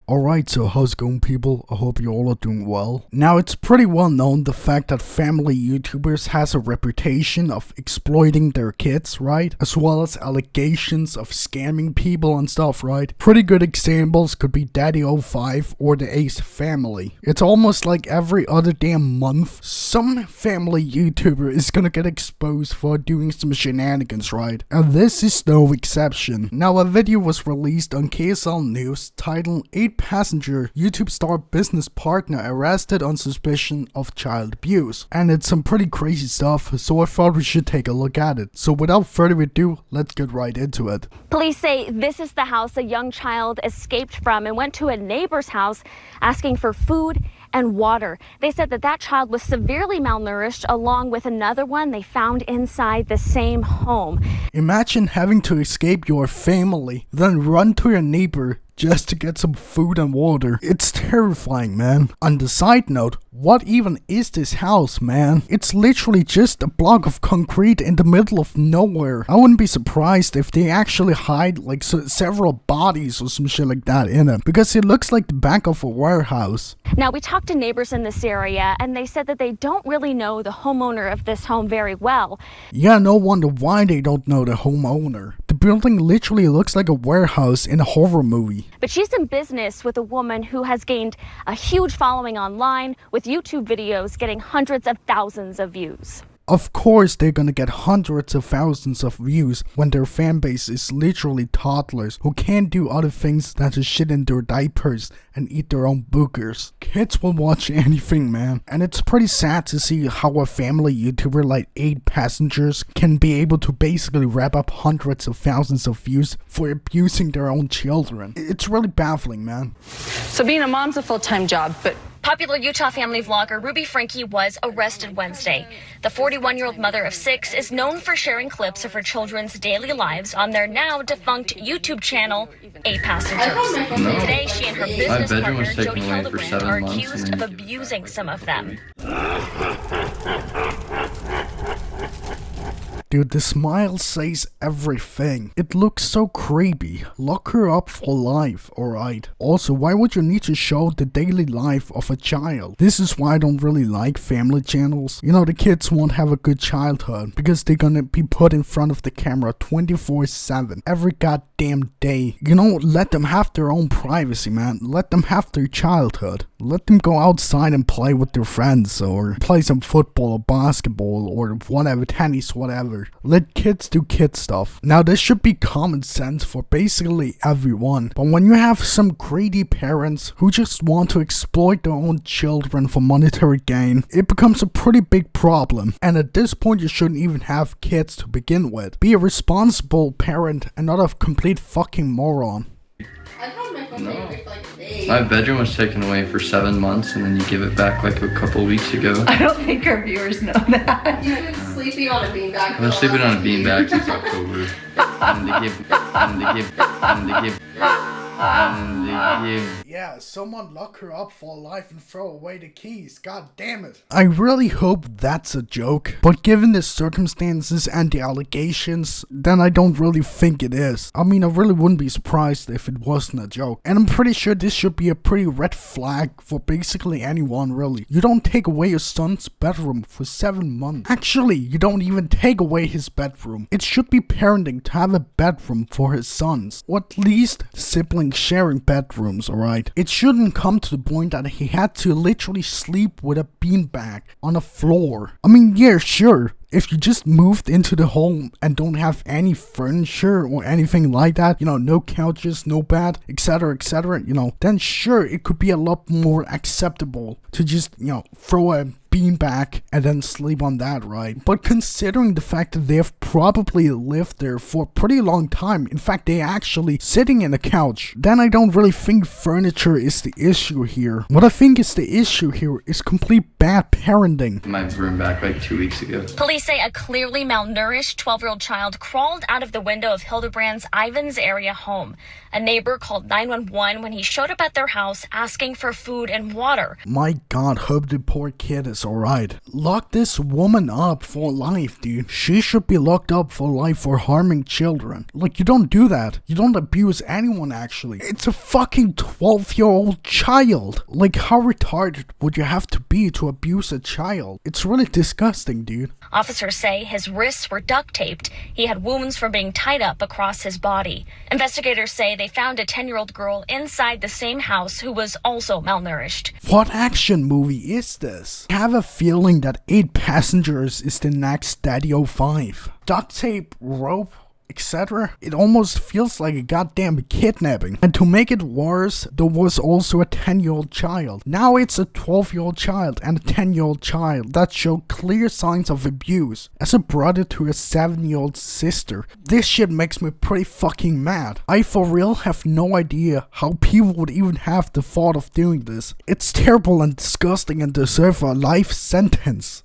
Alright, so how's it going, people? I hope you all are doing well. Now, it's pretty well known the fact that family YouTubers has a reputation of exploiting their kids, right? As well as allegations of scamming people and stuff, right? Pretty good examples could be Daddy05 or the Ace family. It's almost like every other damn month, some family YouTuber is gonna get exposed for doing some shenanigans, right? And this is no exception. Now, a video was released on KSL News titled 8-passenger YouTube star business partner arrested on suspicion of child abuse. And it's some pretty crazy stuff, so I thought we should take a look at it. So without further ado, let's get right into it. Police say this is the house a young child escaped from and went to a neighbor's house asking for food and water. They said that child was severely malnourished along with another one they found inside the same home. Imagine having to escape your family, then run to your neighbor just to get some food and water. It's terrifying, man. On the side note, what even is this house, man? It's literally just a block of concrete in the middle of nowhere. I wouldn't be surprised if they actually hide like several bodies or some shit like that in it, because it looks like the back of a warehouse. Now, we talked to neighbors in this area and they said that they don't really know the homeowner of this home very well. Yeah, no wonder why they don't know the homeowner. The building literally looks like a warehouse in a horror movie. But she's in business with a woman who has gained a huge following online, with YouTube videos getting hundreds of thousands of views. Of course they're gonna get hundreds of thousands of views when their fan base is literally toddlers who can't do other things than to shit in their diapers and eat their own boogers. Kids will watch anything, man. And it's pretty sad to see how a family YouTuber like 8-passengers can be able to basically wrap up hundreds of thousands of views for abusing their own children. It's really baffling, man. So being a mom's a full-time job, but popular Utah family vlogger Franke was arrested Wednesday. The 41-year-old mother of 6 is known for sharing clips of her children's daily lives on their now defunct YouTube channel, 8-Passengers. No. Today, she and her business partner, Jody Hildebrand, are accused of abusing some of them. Dude, the smile says everything. It looks so creepy. Lock her up for life, alright? Also, why would you need to show the daily life of a child? This is why I don't really like family channels. You know, the kids won't have a good childhood because they're gonna be put in front of the camera 24/7 every goddamn day. You know, let them have their own privacy, man. Let them have their childhood. Let them go outside and play with their friends or play some football or basketball or whatever, tennis, whatever. Let kids do kid stuff. Now, this should be common sense for basically everyone, but when you have some greedy parents who just want to exploit their own children for monetary gain, it becomes a pretty big problem. And at this point, you shouldn't even have kids to begin with. Be a responsible parent and not a complete fucking moron. No. My bedroom was taken away for 7 months and then you give it back like a couple weeks ago. I don't think our viewers know that. You've been sleeping on a beanbag. I've been sleeping on a beanbag since October. Yeah, someone lock her up for life and throw away the keys. God damn it. I really hope that's a joke, but given the circumstances and the allegations, then I don't really think it is. I mean, I really wouldn't be surprised if it wasn't a joke. And I'm pretty sure this should be a pretty red flag for basically anyone, really. You don't take away your son's bedroom for 7 months. Actually, you don't even take away his bedroom. It should be parenting to have a bedroom for his sons, or at least siblings sharing bedrooms, alright? It shouldn't come to the point that he had to literally sleep with a beanbag on a floor. I mean, yeah, sure. If you just moved into the home and don't have any furniture or anything like that, you know, no couches, no bed, etc., you know, then sure, it could be a lot more acceptable to just, you know, throw a beanbag and then sleep on that, right? But considering the fact that they've probably lived there for a pretty long time, in fact, they're actually sitting in a couch, then I don't really think furniture is the issue here. What I think is the issue here is complete bad parenting. My room back like 2 weeks ago. Police say a clearly malnourished 12-year-old child crawled out of the window of Hildebrand's Ivans area home. A neighbor called 911 when he showed up at their house asking for food and water. My God, hope the poor kid is ridiculous, alright? Lock this woman up for life, dude. She should be locked up for life for harming children. Like, you don't do that. You don't abuse anyone, actually. It's a fucking 12-year-old child. Like, how retarded would you have to be to abuse a child? It's really disgusting, dude. Officers say his wrists were duct taped. He had wounds from being tied up across his body. Investigators say they found a 10-year-old girl inside the same house who was also malnourished. What action movie is this? I have a feeling that 8 Passengers is the next Daddy 05. Duct tape, rope, etc. It almost feels like a goddamn kidnapping. And to make it worse, there was also a 10-year-old child. Now it's a 12-year-old child and a 10-year-old child that show clear signs of abuse. As a brother to a 7-year-old sister, this shit makes me pretty fucking mad. I for real have no idea how people would even have the thought of doing this. It's terrible and disgusting and deserve a life sentence.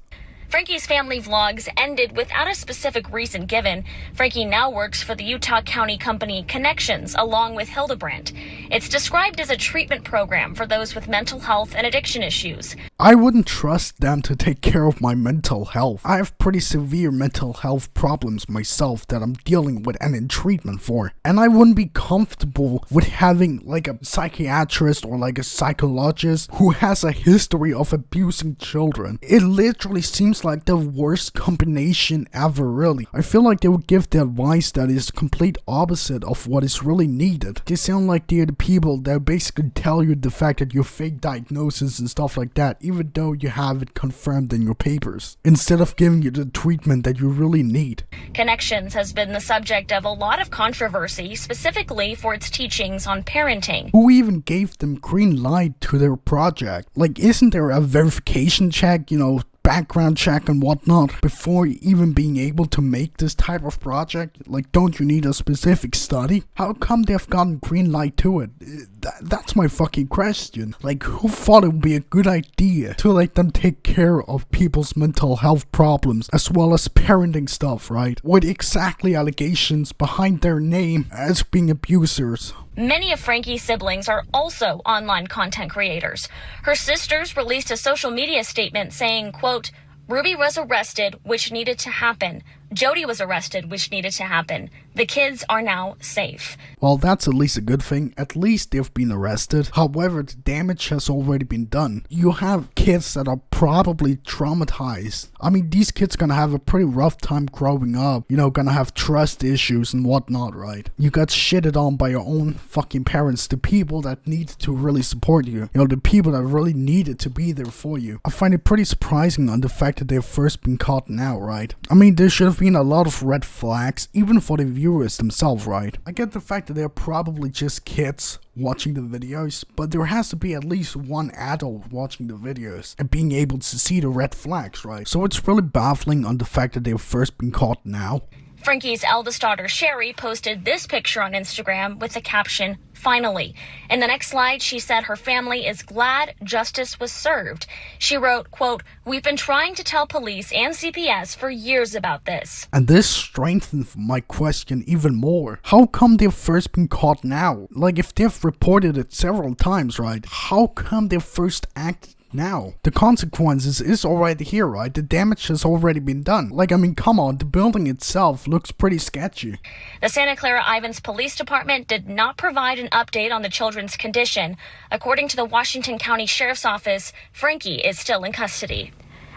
Franke's family vlogs ended without a specific reason given. Franke now works for the Utah County company Connections along with Hildebrandt. It's described as a treatment program for those with mental health and addiction issues. I wouldn't trust them to take care of my mental health. I have pretty severe mental health problems myself that I'm dealing with and in treatment for. And I wouldn't be comfortable with having like a psychiatrist or like a psychologist who has a history of abusing children. It literally seems like the worst combination ever, really. I feel like they would give the advice that is the complete opposite of what is really needed. They sound like they're the people that basically tell you the fact that you're fake diagnosis and stuff like that, even though you have it confirmed in your papers, instead of giving you the treatment that you really need. Connections has been the subject of a lot of controversy, specifically for its teachings on parenting. Who even gave them green light to their project? Like, isn't there a verification check, background check and whatnot before even being able to make this type of project? Like, don't you need a specific study? How come they've gotten green light to it? That's my fucking question. Like, who thought it would be a good idea to let them take care of people's mental health problems as well as parenting stuff, right? With exactly allegations behind their name as being abusers. Many of Franke's siblings are also online content creators. Her sisters released a social media statement saying, quote, "Ruby was arrested, which needed to happen. Jody was arrested, which needed to happen. The kids are now safe." Well, that's at least a good thing. At least they've been arrested. However, the damage has already been done. You have kids that are probably traumatized. I mean, these kids gonna have a pretty rough time growing up. Gonna have trust issues and whatnot, right? You got shitted on by your own fucking parents, the people that needed to really support you. The people that really needed to be there for you. I find it pretty surprising on the fact that they've first been caught now, right? I mean, there should have been a lot of red flags, even for the viewers themselves, right? I get the fact that they're probably just kids watching the videos, but there has to be at least one adult watching the videos and being able to see the red flags, right? So it's really baffling on the fact that they've first been caught now. Franke's eldest daughter, Sherry, posted this picture on Instagram with the caption, "Finally." In the next slide, she said her family is glad justice was served. She wrote, quote, "We've been trying to tell police and CPS for years about this." And this strengthens my question even more. How come they've first been caught now? Like, if they've reported it several times, right? How come they first acted now? The consequences is already here, right? The damage has already been done. Like, I mean, come on, the building itself looks pretty sketchy. The Santa Clara Ivins Police Department did not provide an update on the children's condition. According to the Washington County Sheriff's Office, Franke is still in custody.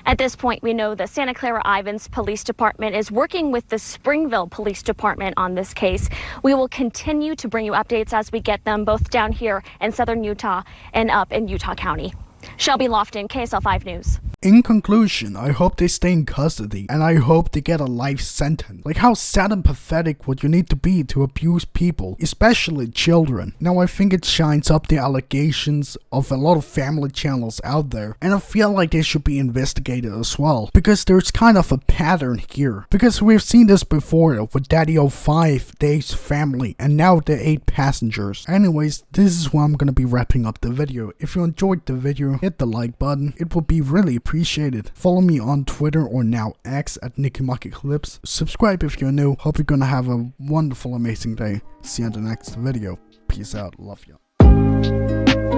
At this point, we know the Santa Clara Ivins Police Department is working with the Springville Police Department on this case. We will continue to bring you updates as we get them, both down here in southern Utah and up in Utah County. Shelby Lofton, KSL 5 News. In conclusion, I hope they stay in custody, and I hope they get a life sentence. Like, how sad and pathetic would you need to be to abuse people, especially children? Now, I think it shines up the allegations of a lot of family channels out there, and I feel like they should be investigated as well, because there's kind of a pattern here. Because we've seen this before with Daddy 05, Dave's family, and now the 8 passengers. Anyways, this is where I'm gonna be wrapping up the video. If you enjoyed the video, hit the like button. It would be really appreciated. Follow me on Twitter or now X at NickyMuckyClips. Subscribe if you're new. Hope you're gonna have a wonderful, amazing day. See you in the next video. Peace out. Love you.